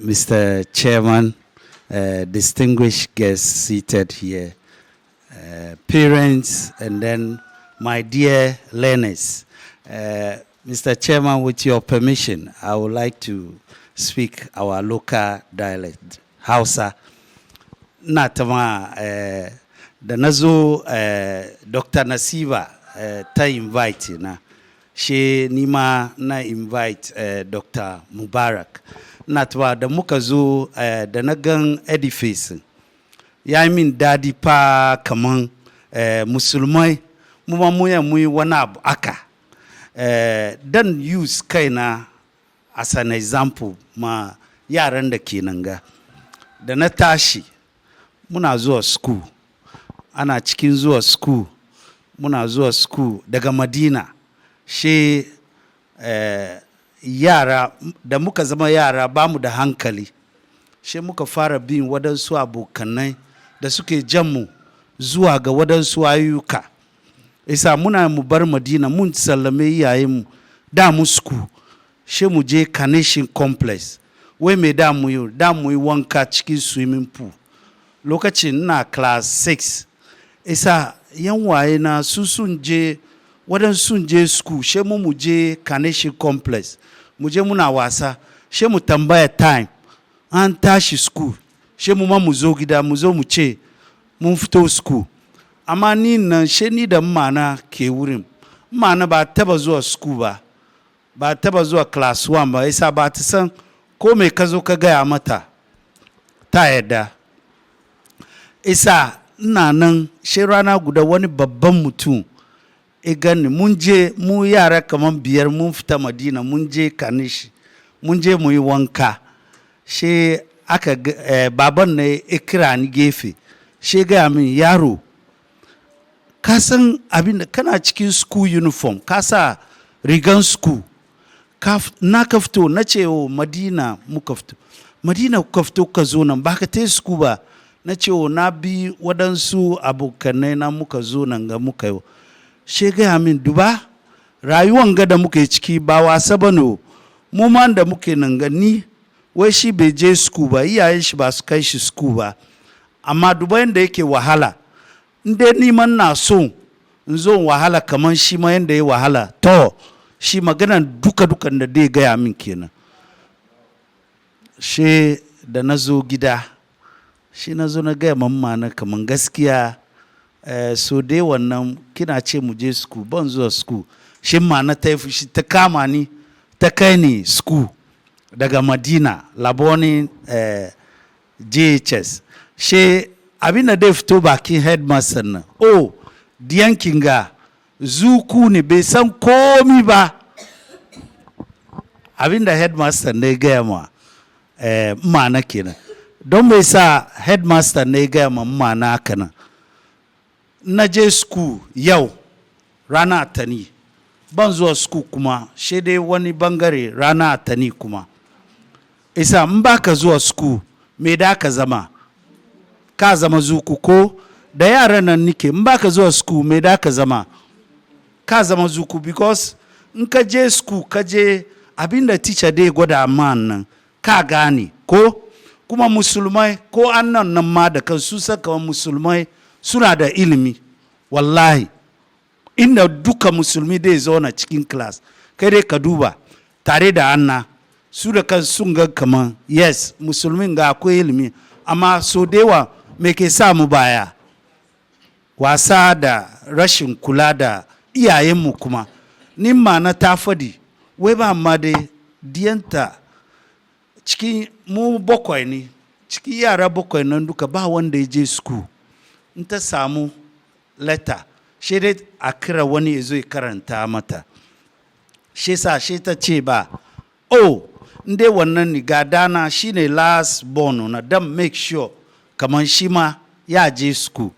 Mr. Chairman, distinguished guests seated here, parents, and then my dear learners. Mr. Chairman, with your permission, I would like to speak our local dialect, Hausa. Natama, the nazo Dr. Nasiba ta invite na. She nima na invite Dr. Mubarak. Natwa da muka zo da na gan edifice. Ya yi min dadi pa kaman musulmai mu ma mu yi wani abu aka. Dan use kaina as an example ma yaran da ke nan ga. Da na tashi muna zuwa school. Ana cikin zuwa school. Muna zuwa school daga Madina. She yara da muka zama yara ba mu da hankali. She muka fara bin wadansu abokanai da suke janmu zuwa ga wadansu ayyuka. Isa muna mu bar Madina mun sallame iyayenmu da mu school. She mu je Carnation Complex. Wai me da mu yi wanka cikin swimming pool. Lokacin na class 6. Isa yan waye na su sun je wadansu je school. She mu je Carnation Complex. Mu je muna wasa. She mu tambaya time. An tashi school. She mu ma mu zo gida mu zo mu ce mun fito school. Amma ni nan she ni da mana ke wurin. Mana ba taba zuwa school ba. Ba taba zuwa class 1 ba. Isa ba ta san ko me ka zo ka gaya mata. Ta yadda. Isa ina nan she rana guda wani babban mutum. Gani mun je mu yara kaman 5 mun fita Madina mun je Kanishi. Mun je mu yi wanka. She aka baban ne kira ni gefe. She gaya min yaro. Ka san abin da kana cikin school uniform. Ka sa rigan school. Na ka fito na ce o Madina muka fito. Madina kuka fito ka zo nan ba ka te school ba. Na ce o na bi wadansu abokanai na muka zo nan ga muka yi. She gaya min duba rayuwan ga da muke ciki ba wasa ba no. Mu man da muke nan ga ni wai shi bai je school ba iyayen shi ba su kai shi school ba. Amma duba yanda yake wahala. Inde ni man na so in zo wahala kaman shi ma yanda ya wahala. To shi maganan duka-dukan da dai gaya min kenan. She da na zo gida. Shi na zo na gaya mamma na kaman gaskiya so dai wannan kina ce mu je school ban zuwa school. Shi ma na ta shi ta kama ni ta kai ni school daga Madina Laboni JHS. She abin da dai fito bakin headmaster na. Oh diyankin ga zuku ne bai san komi ba. Abin da headmaster ne gaya ma na kenan. Don bai sa headmaster ne gaya ma na kana. Na je school yau rana atani. Ban zuwa school kuma she dai wani bangare rana atani kuma. Isa in ba ka zuwa school me da ka zama? Ka zama zuku ko da yaran nan nike in ba ka zuwa school me da ka zama? Ka zama zuku because in ka je school ka je abinda teacher dai gwada man nan ka gane ko kuma musulmai ko annan nan ma da kan su saka musulmai suna da ilimi wallahi inda duka musulmi dai zauna cikin class kai dai ka duba tare da anna su da kan sun ga kaman yes musulmin ga akwai ilimi amma so dewa me ke sa mu baya wasa da rashin kula da iyayenmu kuma nimma na ta fadi wai ba amma dai diyanta cikin mu bakwai ne cikin yara bakwai nan duka ba wanda ya je school in ta samu letter shi dai a kira wani ya zo ya karanta mata shi sa shi ta ce ba oh inda wannan ni ga dana shine last born na dan make sure kaman shi ma ya je school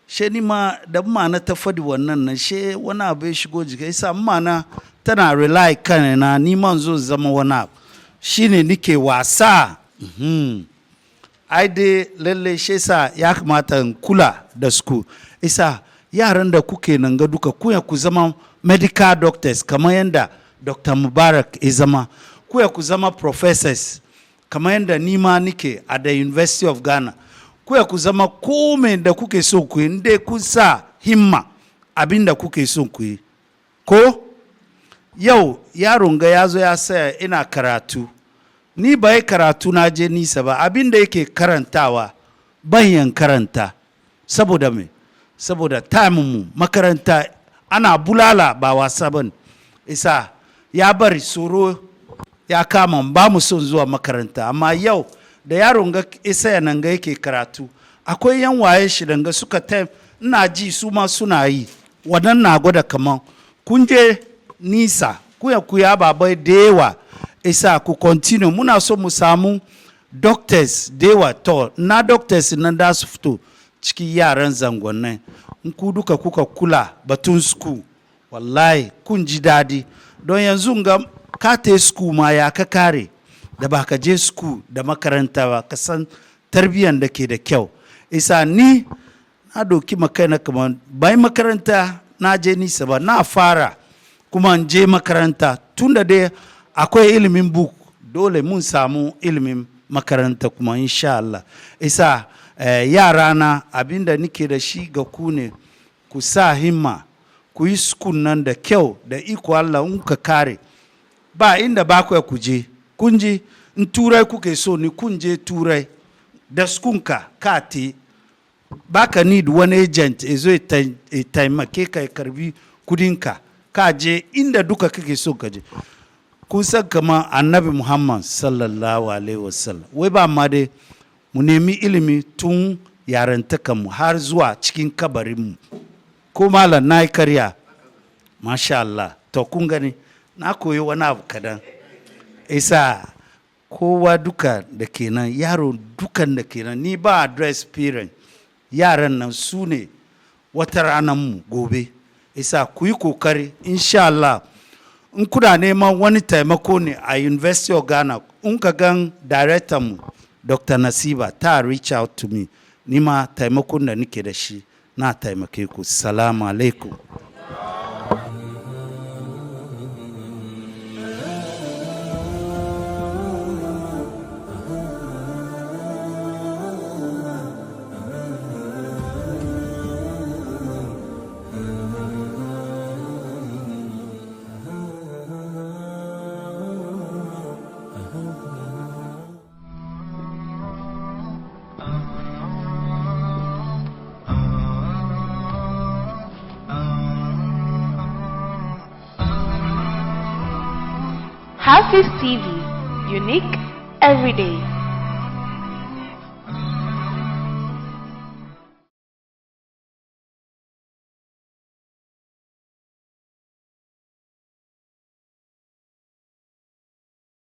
she ni ma da mana ta fadi wannan nan she wani abu ya shigo jika isa mana tana rely kan na ni man zo zama wani abu shine nike wasa ai dai lalle she sa ya kamata kula da school isa yaran da kuke nan ga duka ku zama medical doctors kamar yanda Dr. Mubarak ya zama ku zama professors kamar yadda ni ma nike a da University of Ghana, kuya ku zama komai da kuke so ku yi, inda kun sa himma abin da kuke so ku yi. Ko yau yaron ga ya zo ya saya ina karatu, ni bai karatu na je nisa ba, abin da yake karantawa banyan karanta. Saboda me? Saboda time mu makaranta ana bulala ba wasa bane. Isa ya bari tsoro ya kama ba mu son zuwa makaranta, amma yau da yaron ga isa nan ga yake karatu, akwai yan waye shi danga suka ina ji su ma suna yi, wannan na gwada kaman kun je nisa, ku ya babai da yawa. Isa ku continue, muna so mu samu doctors da yawa. To na doctors nan da su fito cikin yaran zangon nan, in ku duka kuka kula batun school, wallahi kun ji dadi. Don yanzu ga ka te school ma ya ka kare da ba ka je school da makaranta ba, ka san tarbiyyar da ke da kyau. Isa ni na doki makaina kamar bai makaranta na je nisa ba, na fara kuma je makaranta. Tunda dai akwai ilimin book, dole mun samu ilimin makaranta kuma insha Allah. Isa yara na abinda nike da shi ga ku ne, ku sa himma, ku yi school nan da kyau da iko Allah. In ka kare ba inda ba ku je, kun je in turai kuke so ni kun je turai da skunka ka te, baka need wani agent ezo taimake ka karbi kudinka, ka je inda duka kake so ka je. Kun san kama annabi Muhammad sallallahu alaihi wasallam, wai ba ma dai mu nemi ilimi tun yarantakanmu har zuwa cikin kabarinmu. Ko malam na yi karya, masha Allah. To kun gani na koyi wani abu kadan. Isa kowa duka da kenan, yaro dukan da kenan, ni ba address parent, yaran nan su ne wata ranar mu gobe. Isa ku yi kokari insha Allah. In kuna neman wani taimako ne a University of Ghana, in ka gan director mu Dr. Nasiba, ta reach out to me, ni ma taimakon da nike da shi na taimake ku. Salamu alaikum. HAFIZ TV, unique every day.